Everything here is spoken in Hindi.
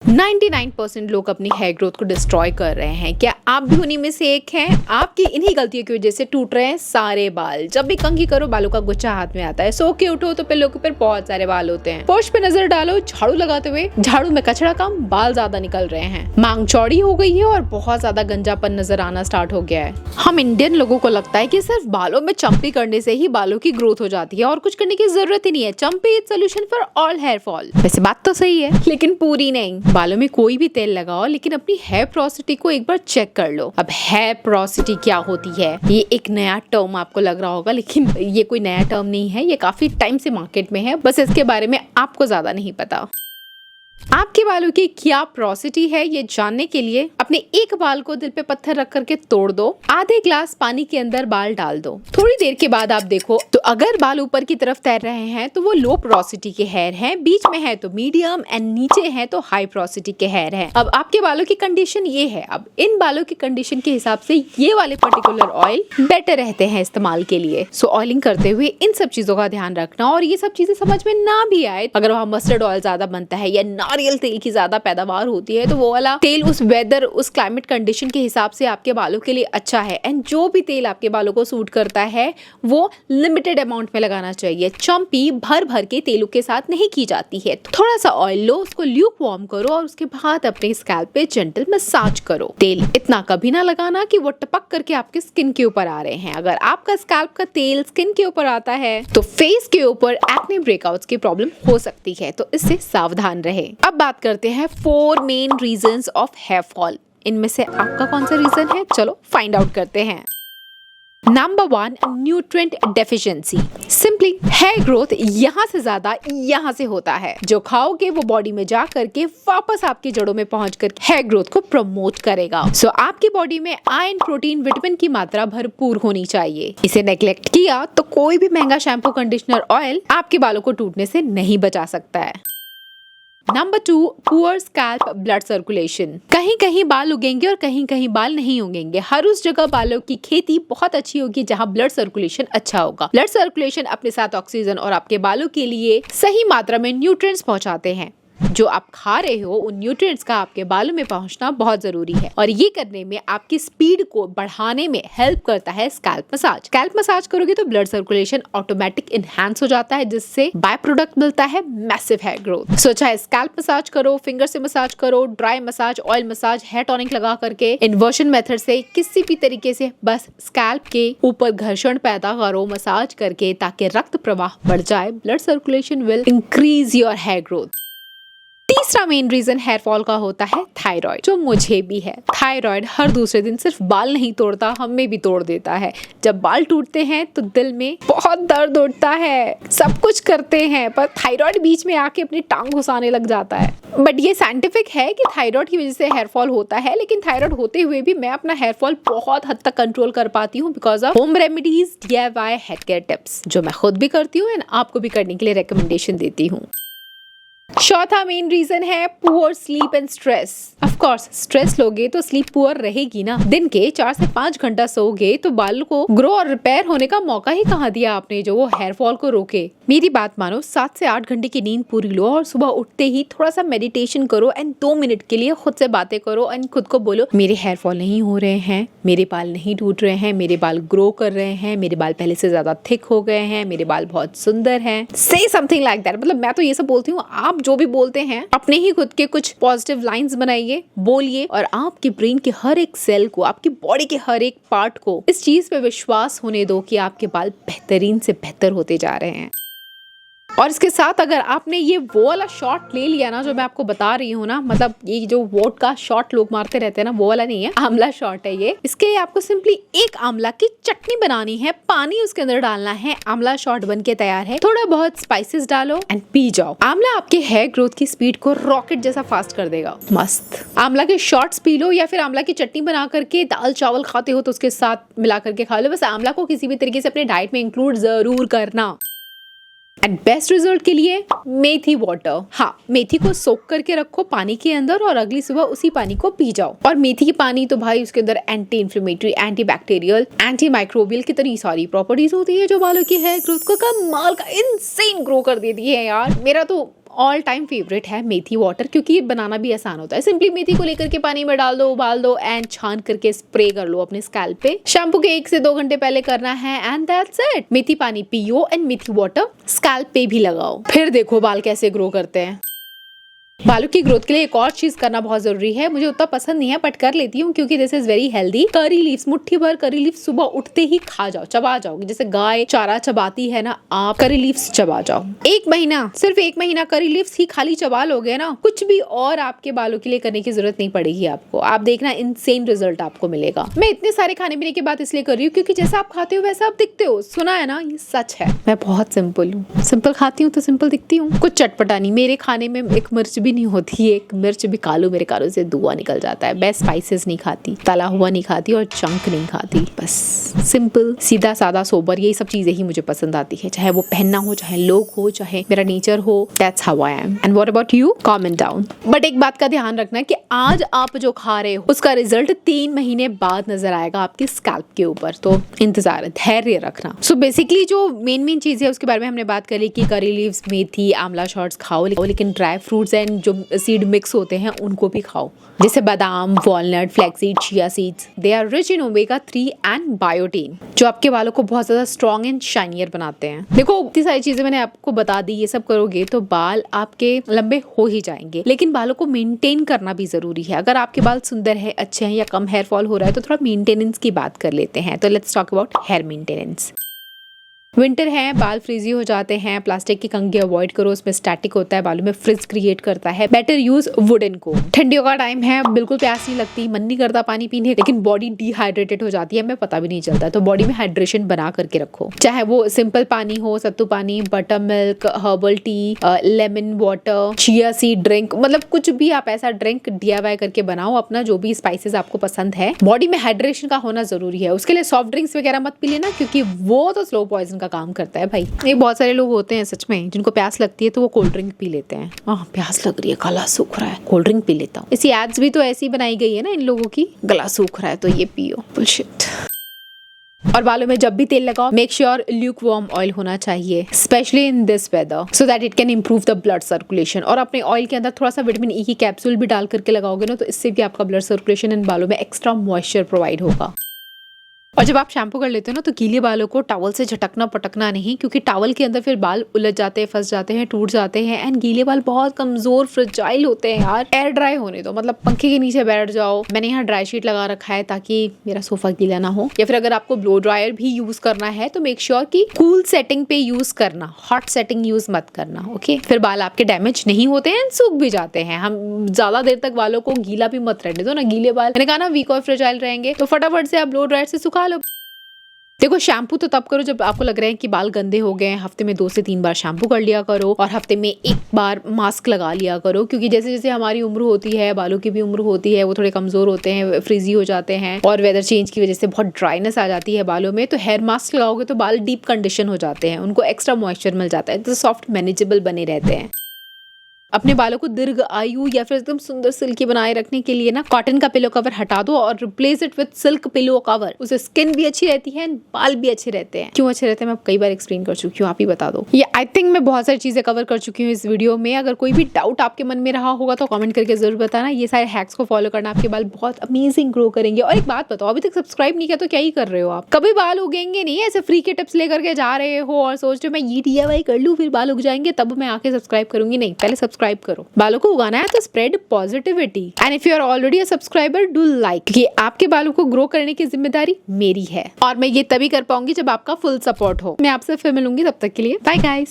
99% लोग अपनी हेयर ग्रोथ को डिस्ट्रॉय कर रहे हैं। क्या आप भी उन्हीं में से एक हैं? आपकी इन्हीं गलतियों की वजह से टूट रहे हैं सारे बाल। जब भी कंघी करो बालों का गुच्छा हाथ में आता है। सो के उठो तो पिल्लों के ऊपर बहुत सारे बाल होते हैं। फर्श पे नजर डालो, झाड़ू लगाते हुए झाड़ू में कचरा कम, बाल ज्यादा निकल रहे हैं। मांग चौड़ी हो गई है और बहुत ज्यादा गंजापन नजर आना स्टार्ट हो गया है। हम इंडियन लोगों को लगता है कि सिर्फ बालों में चंपी करने से ही बालों की ग्रोथ हो जाती है और कुछ करने की जरूरत ही नहीं है। Champi is solution for all hair fall. वैसे बात तो सही है, लेकिन पूरी नहीं। बालों में कोई भी तेल लगाओ, लेकिन अपनी हेयर पोरोसिटी को एक बार चेक कर लो। अब हेयर पोरोसिटी क्या होती है, ये एक नया टर्म आपको लग रहा होगा, लेकिन ये कोई नया टर्म नहीं है। ये काफी टाइम से मार्केट में है, बस इसके बारे में आपको ज्यादा नहीं पता। आपके बालों की क्या पोरोसिटी है ये जानने के लिए अपने एक बाल को दिल पे पत्थर रख करके तोड़ दो। आधे ग्लास पानी के अंदर बाल डाल दो। थोड़ी देर के बाद आप देखो तो अगर बाल ऊपर की तरफ तैर रहे हैं तो वो लो पोरोसिटी के हेयर हैं, बीच में है तो मीडियम एंड नीचे है तो हाई पोरोसिटी के हेयर हैं। अब आपके बालों की कंडीशन ये है। अब इन बालों की कंडीशन के हिसाब से ये वाले पर्टिकुलर ऑयल बेटर रहते हैं इस्तेमाल के लिए। सो ऑयलिंग करते हुए इन सब चीजों का ध्यान रखना। और ये सब चीजें समझ में ना भी आए, अगर वहाँ मस्टर्ड ऑयल ज्यादा बनता है या नारियल तेल की ज्यादा पैदावार होती है तो वो वाला तेल उस वेदर, उस क्लाइमेट कंडीशन के हिसाब से आपके बालों के लिए अच्छा है। एंड जो भी तेल आपके बालों को सूट करता है वो लिमिटेड अमाउंट में लगाना चाहिए। चंपी भर भर के तेलों के साथ नहीं की जाती है। थोड़ा सा ऑयल लो, उसको ल्यूक वार्म करो और उसके बाद अपने स्कैल्प पे जेंटल मसाज करो। तेल इतना कभी ना लगाना कि वो टपक करके आपके स्किन के ऊपर आ रहे हैं। अगर आपका स्कैल्प का तेल स्किन के ऊपर आता है तो फेस के ऊपर एक्ने ब्रेकआउट्स की प्रॉब्लम हो सकती है, तो इससे सावधान रहे। अब बात करते हैं 4 main reasons of hair fall. इनमें से आपका कौन सा रीजन है, चलो फाइंड आउट करते हैं। Number 1, nutrient deficiency. Simply hair growth यहाँ से ज्यादा यहाँ से होता है। जो खाओगे वो बॉडी में जा करके वापस आपकी जड़ों में पहुंच कर हेयर ग्रोथ को प्रमोट करेगा। सो आपकी बॉडी में आयरन, प्रोटीन, विटामिन की मात्रा भरपूर होनी चाहिए। इसे नेग्लेक्ट किया तो कोई भी महंगा शैम्पू, कंडीशनर, ऑयल आपके बालों को टूटने से नहीं बचा सकता है। Number 2, poor scalp blood circulation. कहीं कहीं बाल उगेंगे और कहीं कहीं बाल नहीं उगेंगे। हर उस जगह बालों की खेती बहुत अच्छी होगी जहां ब्लड सर्कुलेशन अच्छा होगा। ब्लड सर्कुलेशन अपने साथ ऑक्सीजन और आपके बालों के लिए सही मात्रा में न्यूट्रिएंट्स पहुंचाते हैं। जो आप खा रहे हो उन न्यूट्रिएंट्स का आपके बालों में पहुंचना बहुत जरूरी है और ये करने में आपकी स्पीड को बढ़ाने में हेल्प करता है स्कैल्प मसाज। स्कैल्प मसाज करोगे तो ब्लड सर्कुलेशन ऑटोमेटिक इनहैंस हो जाता है, जिससे बाय प्रोडक्ट मिलता है मैसिव हेयर ग्रोथ। सो चाहे स्कैल्प मसाज करो, फिंगर से मसाज करो, dry massage, oil massage, hair tonic लगा करके, इन्वर्शन मेथड से, किसी भी तरीके से बस स्कैल्प के ऊपर घर्षण पैदा करो मसाज करके, ताकि रक्त प्रवाह बढ़ जाए। Blood circulation will increase your hair growth. तीसरा मेन रीजन हेयर फॉल का होता है थायराइड, जो मुझे भी है। थायराइड हर दूसरे दिन सिर्फ बाल नहीं तोड़ता, हमें भी तोड़ देता है। जब बाल टूटते हैं तो दिल में बहुत दर्द उठता है। सब कुछ करते हैं पर थायराइड बीच में आके अपनी टांग घुसाने लग जाता है। बट ये साइंटिफिक है कि थायराइड की वजह से हेयर फॉल होता है, लेकिन थायराइड होते हुए भी मैं अपना हेयर फॉल बहुत हद तक कंट्रोल कर पाती हूँ because of home remedies, DIY hair care tips, जो मैं खुद भी करती हूँ एंड आपको भी करने के लिए रिकमेंडेशन देती हूँ। चौथा मेन रीजन है poor sleep and stress. Of course stress लोगे तो स्लीप पुअर रहेगी ना। दिन के 4 से 5 घंटा सोओगे तो बाल को ग्रो और रिपेयर होने का मौका ही कहाँ दिया आपने, जो वो हेयर फॉल को रोके। मेरी बात मानो, 7 से 8 घंटे की नींद पूरी लो और सुबह उठते ही थोड़ा सा मेडिटेशन करो एंड 2 मिनट के लिए खुद से बातें करो एंड खुद को बोलो, मेरे हेयर फॉल नहीं हो रहे हैं, मेरे बाल नहीं टूट रहे हैं, मेरे बाल ग्रो कर रहे हैं, मेरे बाल पहले से ज्यादा थिक हो गए हैं, मेरे बाल बहुत सुंदर हैं। से समथिंग लाइक दैट। मतलब मैं तो ये सब बोलती हूँ, आप जो भी बोलते हैं अपने ही खुद के कुछ पॉजिटिव लाइंस बनाइए, बोलिए और आपके ब्रेन के हर एक सेल को, आपकी बॉडी के हर एक पार्ट को इस चीज पे विश्वास होने दो कि आपके बाल बेहतरीन से बेहतर होते जा रहे हैं। और इसके साथ अगर आपने ये वो वाला शॉट ले लिया ना जो मैं आपको बता रही हूँ ना, मतलब ये जो वोट का शॉट लोग मारते रहते हैं ना, वो वाला नहीं है, आंवला शॉट है ये। इसके लिए आपको सिंपली एक आंवला की चटनी बनानी है, पानी उसके अंदर डालना है, आंवला शॉट बन के तैयार है। थोड़ा बहुत स्पाइसेस डालो एंड पी जाओ। आंवला आपके हेयर ग्रोथ की स्पीड को रॉकेट जैसा फास्ट कर देगा। मस्त। आंवला के शॉट्स पी लो या फिर आंवला की चटनी बना करके दाल चावल खाते हो तो उसके साथ मिला करके खा लो। बस आंवला को किसी भी तरीके से अपने डाइट में इंक्लूड जरूर करना। एंड बेस्ट रिजल्ट के लिए मेथी वाटर। हाँ, मेथी को सोक करके रखो पानी के अंदर और अगली सुबह उसी पानी को पी जाओ। और मेथी की पानी तो भाई उसके अंदर anti inflammatory, anti bacterial, anti microbial कितनी सारी प्रॉपर्टीज होती है जो बालों की हेयर ग्रोथ को कमाल का इनसेन ग्रो कर देती है यार। मेरा तो ऑल टाइम फेवरेट है मेथी वाटर, क्योंकि ये बनाना भी आसान होता है। सिंपली मेथी को लेकर के पानी में डाल दो, उबाल दो एंड छान करके स्प्रे कर लो अपने स्कैल्प पे। शैम्पू के 1 से 2 घंटे पहले करना है एंड दैट्स इट। मेथी पानी पियो एंड मेथी वाटर स्कैल्प पे भी लगाओ, फिर देखो बाल कैसे ग्रो करते हैं। बालों की ग्रोथ के लिए एक और चीज करना बहुत जरूरी है, मुझे उतना पसंद नहीं है बट कर लेती हूँ क्योंकि this is very healthy. Curry leaves, मुट्ठी भर करी लीव्स सुबह उठते ही खा जाओ, चबा जाओगे जैसे गाय चारा चबाती है ना, आप करी लीव्स चबा जाओ। 1 महीना, सिर्फ 1 महीना करी लीव्स ही खाली चबा लोगे ना, कुछ भी और आपके बालों के लिए करने की जरूरत नहीं पड़ेगी आपको। आप देखना इनसेन रिजल्ट आपको मिलेगा। मैं इतने सारे खाने पीने की बात इसलिए कर रही हूँ क्योंकि जैसा आप खाते हो वैसा आप दिखते हो। सुना है ना, ये सच है। मैं बहुत सिंपल हूँ, सिंपल खाती हूँ तो सिंपल दिखती हूँ। कुछ चटपटा नहीं, मेरे खाने में एक मिर्च भी नहीं होती है, मिर्च भी कालू मेरे कानों से धुआं निकल जाता है। मैं स्पाइसेस नहीं खाती, तला हुआ नहीं खाती और चंक नहीं खाती। बस सिंपल सीधा सादा सोबर, यही सब चीजें ही मुझे पसंद आती है, चाहे वो पहनना हो, चाहे लोग हो, चाहे मेरा नेचर हो। That's how I am. And what about you? Comment down. But एक बात का ध्यान रखना कि आज आप जो खा रहे हो उसका रिजल्ट 3 महीने बाद नजर आएगा आपके स्कैल्प के ऊपर, तो इंतजार, धैर्य रखना। सो बेसिकली जो मेन चीज है उसके बारे में हमने बात करी कि करी लीव्स, मेथी, आंवला शॉट्स खाओ, लेकिन ड्राई फ्रूट्स एंड जो सीड मिक्स होते हैं उनको भी खाओ, जैसे बादाम, walnut, flaxseed, chia seeds. They are rich in omega 3 and biotin, जो आपके बालों को बहुत ज्यादा स्ट्रॉन्ग एंड शाइनियर बनाते हैं। देखो इतनी सारी चीजें मैंने आपको बता दी, ये सब करोगे तो बाल आपके लंबे हो ही जाएंगे, लेकिन बालों को मेंटेन करना भी जरूरी है। अगर आपके बाल सुंदर है, अच्छे हैं या कम हेयर फॉल हो रहा है तो थोड़ा मेंटेनेंस की बात कर लेते हैं। तो let's talk about hair maintenance. Winter है, बाल फ्रीजी हो जाते हैं, प्लास्टिक की कंघी अवॉइड करो, उसमें स्टैटिक होता है, बालों में फ्रिज क्रिएट करता है। बेटर यूज वुडन को। ठंडियों का टाइम है, बिल्कुल प्यास नहीं लगती, मन नहीं करता पानी पीने, लेकिन बॉडी डिहाइड्रेटेड हो जाती है, हमें पता भी नहीं चलता। तो बॉडी में हाइड्रेशन बना करके रखो, चाहे वो सिंपल पानी हो, सत्तू पानी, butter milk, herbal tea, lemon water, chia seed drink, मतलब कुछ भी आप ऐसा ड्रिंक DIY करके बनाओ अपना, जो भी स्पाइसेस आपको पसंद है। बॉडी में हाइड्रेशन का होना जरूरी है। उसके लिए सॉफ्ट ड्रिंक्स वगैरह मत पी लेना क्योंकि वो तो स्लो पॉइजन का काम करता है भाई। ये बहुत सारे लोग होते हैं सच में जिनको प्यास लगती है तो वो कोल्ड ड्रिंक पी लेते हैं। प्यास लग रही है, गला सूख रहा है, कोल्ड ड्रिंक पी लेता हूँ। इसी एड्स भी तो ऐसी बनाई गई है ना इन लोगों की, गला सूख रहा है तो ये पियो, बुलशिट। और बालों में जब भी तेल लगाओ, make sure lukewarm oil होना चाहिए, specially in this weather, so that it can improve the blood circulation. और अपने ऑयल के अंदर थोड़ा सा विटामिन E की कैप्सूल भी डाल करके लगाओगे ना, तो इससे भी आपका ब्लड सर्कुलेशन इन बालों में एक्स्ट्रा मॉइस्चर प्रोवाइड होगा। और जब आप शैम्पू कर लेते हो ना तो गीले बालों को टॉवल से झटकना पटकना नहीं, क्योंकि टॉवल के अंदर फिर बाल उलझ जाते हैं, फंस जाते हैं, टूट जाते हैं। एंड गीले बाल बहुत कमजोर फ्रेजाइल होते हैं यार। एयर ड्राई होने दो, मतलब पंखे के नीचे बैठ जाओ। मैंने यहाँ ड्राई शीट लगा रखा है ताकि मेरा सोफा गीला ना हो। या फिर अगर आपको ब्लो ड्रायर भी यूज करना है तो मेक श्योर कि कूल सेटिंग पे यूज करना, हॉट सेटिंग यूज मत करना, ओके। फिर बाल आपके डैमेज नहीं होते हैं, सूख भी जाते हैं। हम ज्यादा देर तक बालों को गीला भी मत रहने दो ना, गीले बाल मैंने कहा ना वीक और फ्रेजाइल रहेंगे, तो फटाफट से आप ब्लो ड्रायर से सुखा लो। देखो शैम्पू तो तब करो जब आपको लग रहा है कि बाल गंदे हो गए हैं। हफ्ते में 2 से 3 बार शैम्पू कर लिया करो और हफ्ते में 1 बार मास्क लगा लिया करो, क्योंकि जैसे जैसे हमारी उम्र होती है, बालों की भी उम्र होती है, वो थोड़े कमजोर होते हैं, फ्रीजी हो जाते हैं और वेदर चेंज की वजह से बहुत ड्राइनेस आ जाती है बालों में। तो हेयर मास्क लगाओगे तो बाल डीप कंडीशन हो जाते हैं, उनको एक्स्ट्रा मॉइस्चर मिल जाता है, तो सॉफ्ट मैनेजेबल बने रहते हैं। अपने बालों को दीर्घ आयु या फिर एकदम सुंदर सिल्की बनाए रखने के लिए ना कॉटन का पिलो कवर हटा दो और replace it with silk pillow cover. उससे स्किन भी अच्छी रहती है, बाल भी अच्छे रहते हैं। क्यों अच्छे रहते हैं मैं कई बार एक्सप्लेन कर चुकी हूँ, आप ही बता दो। ये आई थिंक मैं बहुत सारी चीजें कवर कर चुकी हूँ इस वीडियो में। अगर कोई भी डाउट आपके मन में रहा होगा तो कमेंट करके जरूर बताना। ये सारे हैक्स को फॉलो करना, आपके बाल बहुत अमेजिंग ग्रो करेंगे। और एक बात बताओ, अभी तक सब्सक्राइब नहीं किया तो क्या ही कर रहे हो आप? कभी बाल उगेंगे नहीं, ऐसे फ्री के टिप्स लेकर के जा रहे हो और सोच रहे हो मैं ये DIY कर लूँ फिर बाल उग जाएंगे तब मैं आके सब्सक्राइब करूंगी। नहीं, पहले सब्सक्राइब करो। बालों को उगाना है तो spread positivity. And if you are already a subscriber, do like. ये आपके बालों को ग्रो करने की जिम्मेदारी मेरी है और मैं ये तभी कर पाऊंगी जब आपका फुल सपोर्ट हो। मैं आपसे फिर मिलूंगी, तब तक के लिए बाय गाइस।